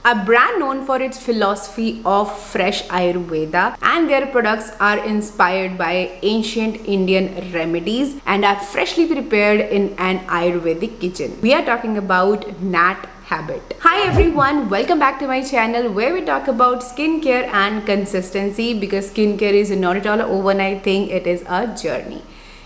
a brand known for its philosophy of fresh Ayurveda, and their products are inspired by ancient Indian remedies and are freshly prepared in an Ayurvedic kitchen. We are talking about Nat Habit. Hi everyone, welcome back to my channel where we talk about skincare and consistency, because skincare is not at all an overnight thing, it is a journey.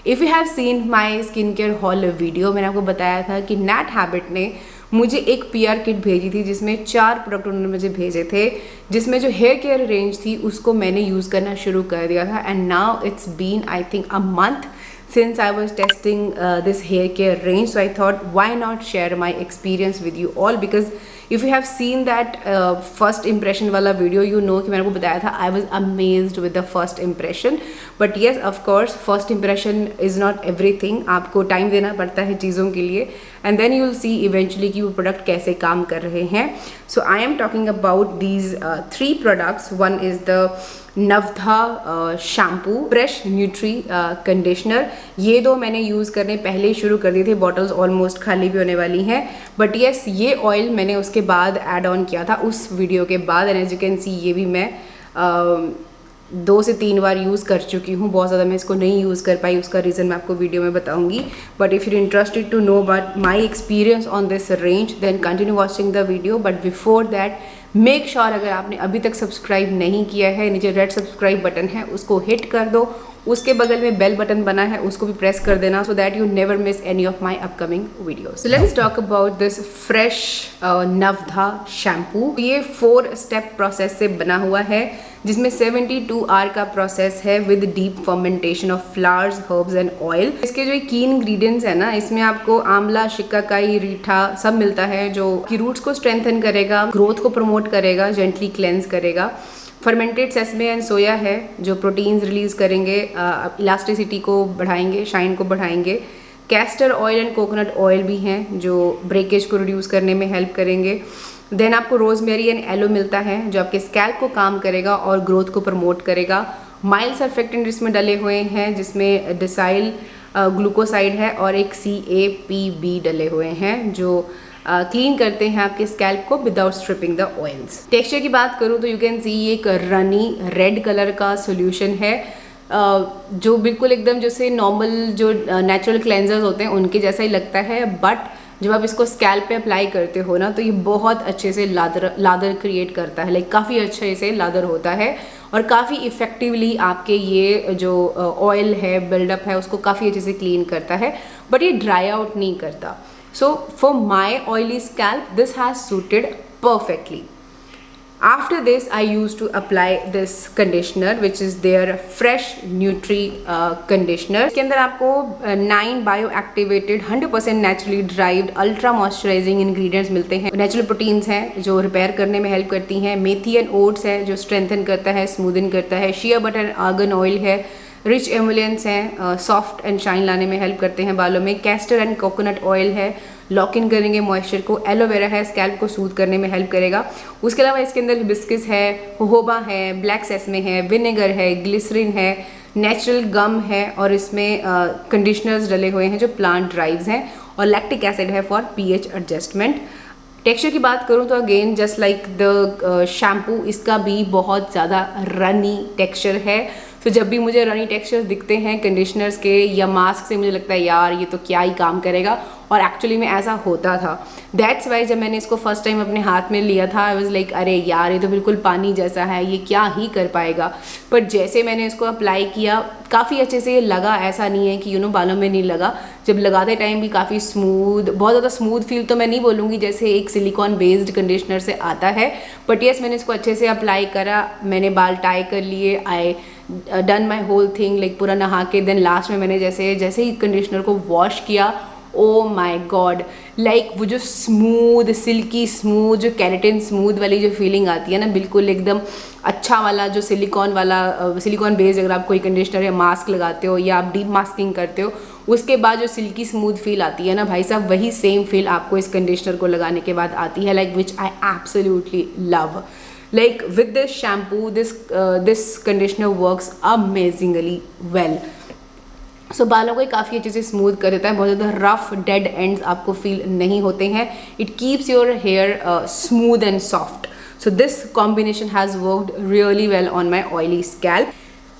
If you have seen my skincare haul video, मैंने आपको बताया था कि Nat Habit ने मुझे एक PR kit भेजी थी जिसमें 4 प्रोडक्ट उन्होंने मुझे भेजे थे, जिसमें जो हेयर केयर रेंज थी उसको मैंने यूज़ करना शुरू कर दिया था. And now it's been I think a month since I was testing this hair care range, so I thought why not share my experience with you all, because if you have seen that first impression wala video, you know कि मैंने आपको बताया था I was amazed with the first impression. But yes, of course, first impression is not everything. आपको time देना पड़ता है चीज़ों के लिए, and then you will see eventually कि वो प्रोडक्ट कैसे काम कर रहे हैं. So I am talking about these 3 products. One is the Navdha shampoo, fresh nutri conditioner. ये 2 मैंने यूज़ करने पहले ही शुरू कर दिए थे, बॉटल्स ऑलमोस्ट खाली भी होने वाली हैं. बट येस, ये ऑयल मैंने उसके बाद ऐड ऑन किया था उस वीडियो के बाद, and as you can see ये भी मैं 2 से 3 बार यूज़ कर चुकी हूँ. बहुत ज़्यादा मैं इसको नहीं यूज़ कर पाई, उसका रीज़न मैं आपको वीडियो में बताऊँगी. But if you interested to know about my experience on this range, then continue watching the video. But before that make sure अगर आपने अभी तक सब्सक्राइब नहीं किया है, नीचे रेड सब्सक्राइब बटन है उसको हिट कर दो. उसके बगल में बेल बटन बना है उसको भी प्रेस कर देना, so that you never miss any of my upcoming videos. So let's talk about this fresh Navdha shampoo. ये 4 स्टेप प्रोसेस से बना हुआ है, जिसमें 72 आवर का प्रोसेस है with deep fermentation of flowers, herbs and oil. इसके जो की इंग्रेडिएंट्स है ना, इसमें आपको आंवला, शिकाकाई, रीठा सब मिलता है, जो की रूट्स को स्ट्रेंथन करेगा, ग्रोथ को प्रमोट करेगा, जेंटली क्लेंस करेगा. फर्मेंटेड सेसमे एंड सोया है जो प्रोटीन्स रिलीज करेंगे, इलास्टिसिटी को बढ़ाएंगे, शाइन को बढ़ाएंगे. Castor oil and coconut oil भी हैं जो ब्रेकेज को रिड्यूस करने में हेल्प करेंगे. देन आपको रोजमेरी एंड एलो मिलता है जो आपके स्कैल्प को काम करेगा और ग्रोथ को प्रमोट करेगा. माइल्ड सर्फेक्टेंट इसमें डले हुए हैं, जिसमें डिसाइल ग्लूकोसाइड है और एक CAPB डले हुए हैं जो क्लीन करते हैं आपके स्कैल्प को without stripping the oils. Texture की बात करूँ तो यू कैन सी ये एक रनी रेड कलर का सोल्यूशन है, जो बिल्कुल एकदम जैसे नॉर्मल जो नेचुरल क्लेंजर्स होते हैं उनके जैसा ही लगता है. बट जब आप इसको स्कैल्प पे अप्लाई करते हो ना, तो ये बहुत अच्छे से लादर क्रिएट करता है. लाइक काफ़ी अच्छे से लादर होता है और काफ़ी इफेक्टिवली आपके ये जो ऑयल है बिल्डअप है उसको काफ़ी अच्छे से क्लीन करता है. बट ये ड्राई आउट नहीं करता. So for my oily scalp, this has suited perfectly. After this, I used to apply this conditioner, which is their fresh nutri conditioner. इसके अंदर आपको 9 bioactivated 100% naturally derived ultra moisturizing ingredients मिलते हैं. Natural proteins हैं जो repair करने में help करती हैं. मेथी एंड ओट्स है जो स्ट्रेंथन करता है, स्मूदन करता है. Shea butter and argan oil है, रिच एमुलेंस हैं, सॉफ्ट एंड शाइन लाने में हेल्प करते हैं बालों में. कैस्टर एंड कोकोनट ऑयल है, लॉक इन करेंगे मॉइस्चर को. एलोवेरा है, स्कैल्प को सूद करने में हेल्प करेगा. उसके अलावा इसके अंदर हिबिस्कस है, जोहोबा है, ब्लैक सेसमे है, विनेगर है, ग्लिसरीन है, नेचुरल गम है, और इसमें कंडीशनर्स डले हुए हैं जो प्लांट ड्राइव्स हैं, और लैक्टिक एसिड है फॉर pH एडजस्टमेंट. टेक्सचर की बात करूँ तो again just like the shampoo, इसका भी बहुत ज़्यादा रनी टेक्सचर है. तो जब भी मुझे रनी टेक्सचर्स दिखते हैं कंडीशनर्स के या मास्क से, मुझे लगता है यार ये तो क्या ही काम करेगा, और एक्चुअली में ऐसा होता था. दैट्स वाई जब मैंने इसको फर्स्ट टाइम अपने हाथ में लिया था, आई वाज लाइक अरे यार ये तो बिल्कुल पानी जैसा है, ये क्या ही कर पाएगा. पर जैसे मैंने इसको अप्लाई किया काफ़ी अच्छे से लगा. ऐसा नहीं है कि बालों में नहीं लगा. जब लगाते टाइम भी काफ़ी स्मूथ, बहुत ज़्यादा स्मूथ फील तो मैं नहीं बोलूँगी जैसे एक सिलिकॉन बेस्ड कंडीशनर से आता है. बट येस, मैंने इसको अच्छे से अप्लाई करा, मैंने बाल टाई कर लिए, I done my whole thing, like पूरा नहा के. देन लास्ट में मैंने जैसे ही कंडीशनर को वॉश किया, ओ माई गॉड, लाइक वो जो स्मूथ सिल्की स्मूथ, जो कैरेटिन स्मूथ वाली जो फीलिंग आती है ना, बिल्कुल एकदम अच्छा वाला जो सिलिकॉन बेस्ड अगर आप कोई कंडीशनर या मास्क लगाते हो या आप डीप मास्किंग करते हो, उसके बाद जो सिल्की स्मूथ फील आती है ना भाई साहब, वही सेम फील आपको इस कंडीशनर को लगाने के बाद आती है. Like which I absolutely love. Like with this shampoo, this conditioner works amazingly well. बालों को काफ़ी अच्छे से स्मूथ कर देता है, बहुत ज़्यादा रफ डेड एंड्स आपको फील नहीं होते हैं. It keeps your hair smooth and soft. So this combination has worked really well on my oily scalp.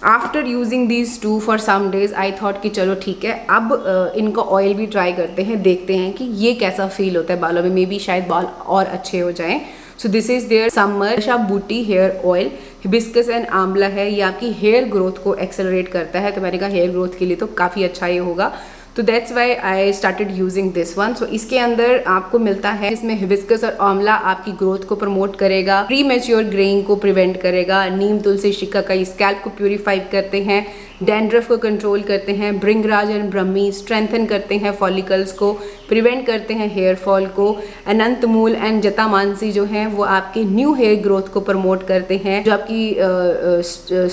After using these two for some days, I thought कि चलो ठीक है, अब इनका ऑयल भी ट्राई करते हैं, देखते हैं कि ये कैसा फील होता है बालों में, मे बी शायद बाल और अच्छे हो जाएं. So this is their summer booty hair oil. Hibiscus and amla है, ये आपकी हेयर ग्रोथ को एक्सेलरेट करता है. तो मैंने कहा हेयर ग्रोथ के लिए तो काफ़ी अच्छा ये होगा, तो that's why I started using this one. So इसके अंदर आपको मिलता है, इसमें हिबिस्कस और आंवला आपकी ग्रोथ को प्रमोट करेगा, प्री मैच्योर ग्रेइंग को प्रिवेंट करेगा, नीम तुलसी शिकाकाई स्कैल्प को प्यूरिफाई करते हैं, डैंड्रफ को कंट्रोल करते हैं, भृंगराज एंड ब्रह्मी स्ट्रेंथन करते हैं फॉलिकल्स को, प्रिवेंट करते हैं हेयर फॉल को. अनंत मूल एंड जटामानसी जो हैं वो आपके न्यू हेयर ग्रोथ को प्रमोट करते हैं, जो आपकी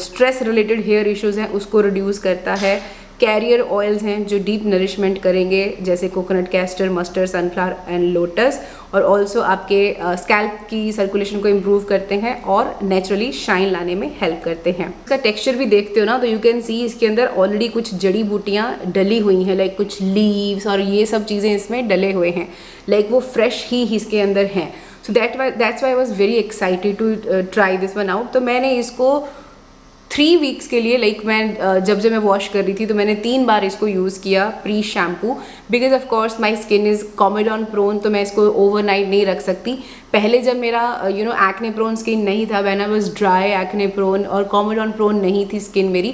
स्ट्रेस रिलेटेड हेयर इश्यूज हैं उसको रिड्यूस करता है. कैरियर ऑयल्स हैं जो डीप नरिशमेंट करेंगे, जैसे coconut, castor, mustard, sunflower and lotus, और ऑल्सो आपके स्कैल्प की सर्कुलेशन को इम्प्रूव करते हैं और नेचुरली शाइन लाने में हेल्प करते हैं. इसका टेक्सचर भी देखते हो ना, तो यू कैन सी इसके अंदर ऑलरेडी कुछ जड़ी बूटियाँ डली हुई हैं, लाइक कुछ लीव्स और ये सब चीज़ें इसमें डले हुए हैं, लाइक वो फ्रेश ही इसके अंदर हैं. So that's why I was very excited to try this one out. तो मैंने इसको 3 वीक्स के लिए, लाइक मैं जब मैं वॉश कर रही थी तो मैंने 3 बार इसको यूज़ किया pre shampoo, because of course my skin is comedone prone, तो मैं इसको ओवरनाइट नहीं रख सकती. पहले जब मेरा एक्ने प्रोन स्किन नहीं था, when I was dry acne prone और कॉमेडॉन प्रोन नहीं थी स्किन मेरी,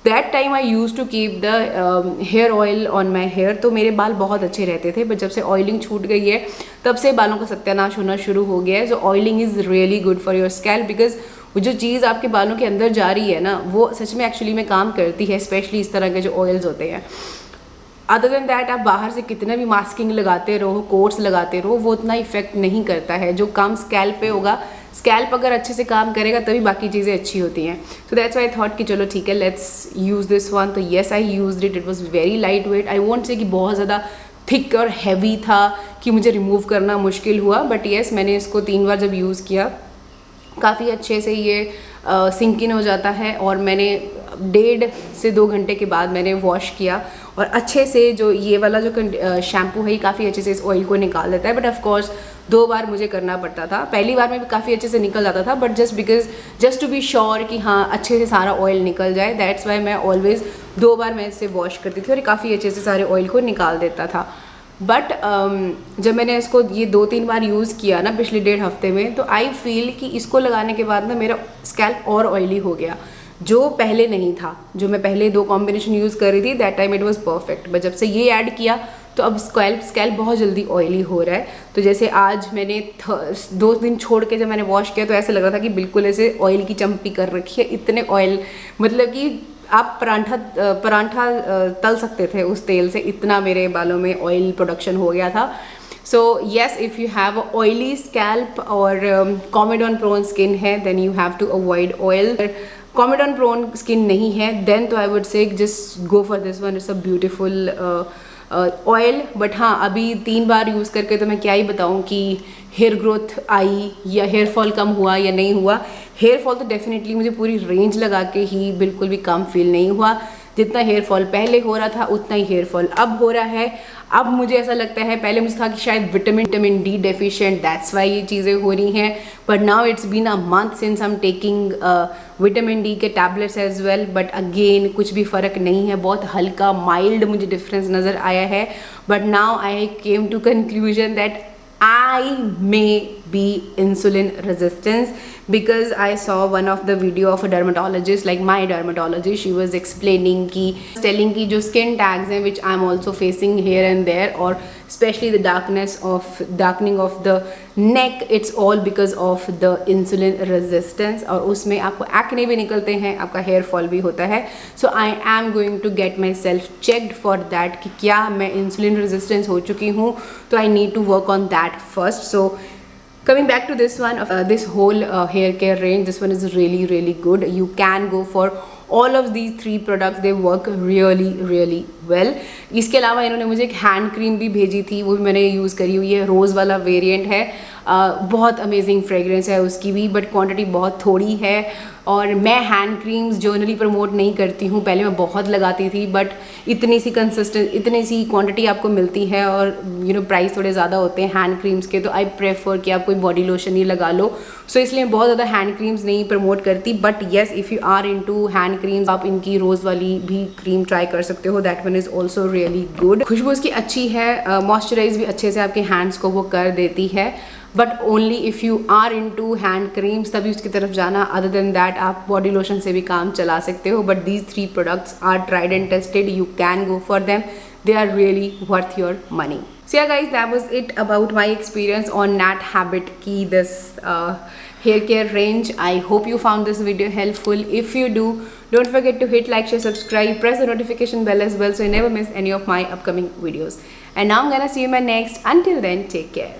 that time I use to keep the hair oil on my hair, तो मेरे बाल बहुत अच्छे रहते थे. बट जब से ऑयलिंग छूट गई है तब से बालों का सत्यानाश होना शुरू हो गया है. So oiling is really good for your scalp, because वो जो चीज़ आपके बालों के अंदर जा रही है ना, वो सच में एक्चुअली में काम करती है, स्पेशली इस तरह के जो ऑयल्स होते हैं. अदर देन दैट आप बाहर से कितना भी मास्किंग लगाते रहो, कोट्स लगाते रहो, वो उतना इफेक्ट नहीं करता है. जो काम स्कैल्प पे होगा, स्कैल्प अगर अच्छे से काम करेगा तभी बाकी चीज़ें अच्छी होती हैं. So that's why I thought कि चलो ठीक है, लेट्स यूज़ दिस वन. तो yes, I used it. It was very light weight. I won't say कि बहुत ज़्यादा थिक और हैवी था कि मुझे रिमूव करना मुश्किल हुआ, बट येस, मैंने इसको 3 बार जब यूज़ किया काफ़ी अच्छे से ये सिंक इन हो जाता है. और मैंने 1.5 से 2 घंटे के बाद मैंने वॉश किया और अच्छे से जो ये वाला जो शैम्पू है काफ़ी अच्छे से इस ऑयल को निकाल देता है. बट ऑफ कोर्स 2 बार मुझे करना पड़ता था. पहली बार में भी काफ़ी अच्छे से निकल जाता था, but just to be sure कि हाँ अच्छे से सारा ऑयल निकल जाए, दैट्स वाई मैं ऑलवेज़ 2 बार मैं इससे वॉश करती थी और काफ़ी अच्छे से सारे ऑयल को निकाल देता था. बट जब मैंने इसको ये 2-3 बार यूज़ किया ना पिछले 1.5 हफ्ते में, तो आई फील कि इसको लगाने के बाद ना मेरा स्कैल्प और ऑयली हो गया, जो पहले नहीं था. जो मैं पहले 2 कॉम्बिनेशन यूज़ कर रही थी, that time it was perfect, but जब से ये ऐड किया तो अब स्कैल्प बहुत जल्दी ऑयली हो रहा है. तो जैसे आज मैंने 2 दिन छोड़ के जब मैंने वॉश किया तो ऐसे लग रहा था कि बिल्कुल ऐसे ऑयल की चंपी कर रखी है, इतने ऑयल, मतलब कि आप परांठा तल सकते थे उस तेल से, इतना मेरे बालों में ऑयल प्रोडक्शन हो गया था. So yes, if you have a oily scalp और कॉमेडॉन प्रोन स्किन है, then you have to avoid oil. Comedone prone skin नहीं है देन तो I would say just go for this one. It's a beautiful oil. But हाँ, अभी 3 बार use करके तो मैं क्या ही बताऊँ कि हेयर ग्रोथ आई या हेयर फॉल कम हुआ या नहीं हुआ. हेयर फॉल तो डेफिनेटली मुझे पूरी रेंज लगा के ही बिल्कुल भी कम फील नहीं हुआ. जितना हेयर फॉल पहले हो रहा था उतना ही हेयर फॉल अब हो रहा है. अब मुझे ऐसा लगता है, पहले मुझे था कि शायद vitamin D deficient, that's why ये चीज़ें हो रही हैं. But now it's been a month since I am taking vitamin D के tablets as well, but again कुछ भी फ़र्क नहीं है. बहुत हल्का माइल्ड मुझे डिफरेंस नज़र आया है. But now I came to conclusion that I may be insulin resistance, because I saw one of the video of a dermatologist, like my dermatologist. She was explaining telling ki jo skin tags hain which I'm also facing here and there, or especially the darkening of the neck, it's all because of the insulin resistance. और उसमें आपको acne भी निकलते हैं, आपका hair fall भी होता है. So I am going to get myself checked for that कि क्या मैं insulin resistance हो चुकी हूँ, तो I need to work on that first. So coming back to this one, this whole hair care range, this one is really really good. You can go for all of these 3 products, they work really really well. इसके अलावा इन्होंने मुझे एक hand cream भी भेजी थी, वो भी मैंने यूज़ करी हुई है. रोज़ वाला वेरिएंट है. बहुत अमेजिंग फ्रेगरेंस है उसकी भी, बट क्वांटिटी बहुत थोड़ी है। और मैं हैंड क्रीम्स जनरली प्रमोट नहीं करती हूँ, पहले मैं बहुत लगाती थी, बट इतनी सी क्वांटिटी आपको मिलती है और प्राइस थोड़े ज़्यादा होते हैं हैंड क्रीम्स के, तो आई प्रेफर कि आप कोई बॉडी लोशन ही लगा लो। सो इसलिए बहुत ज़्यादा हैंड क्रीम्स नहीं प्रमोट करती। But yes, if you are into hand creams, आप इनकी रोज़ वाली भी क्रीम ट्राई कर सकते हो, that one is also really good. खुशबू इसकी अच्छी है, मॉइस्चराइज भी अच्छे से आपके हैंड्स को वो कर देती है, but only if you are into hand creams तभी उसकी तरफ जाना। अदर देन दैट आप बॉडी लोशन से भी काम चला सकते हो। But these 3 products are tried and tested, you can go for them, they are really worth your money. So yeah guys, that was it about my experience on Nat Habit की this hair care range. I hope you found this video helpful. If you do, don't forget to hit like, share, subscribe, press the notification bell as well so you never miss any of my upcoming videos. And now I'm gonna see you in my next. Until then, take care.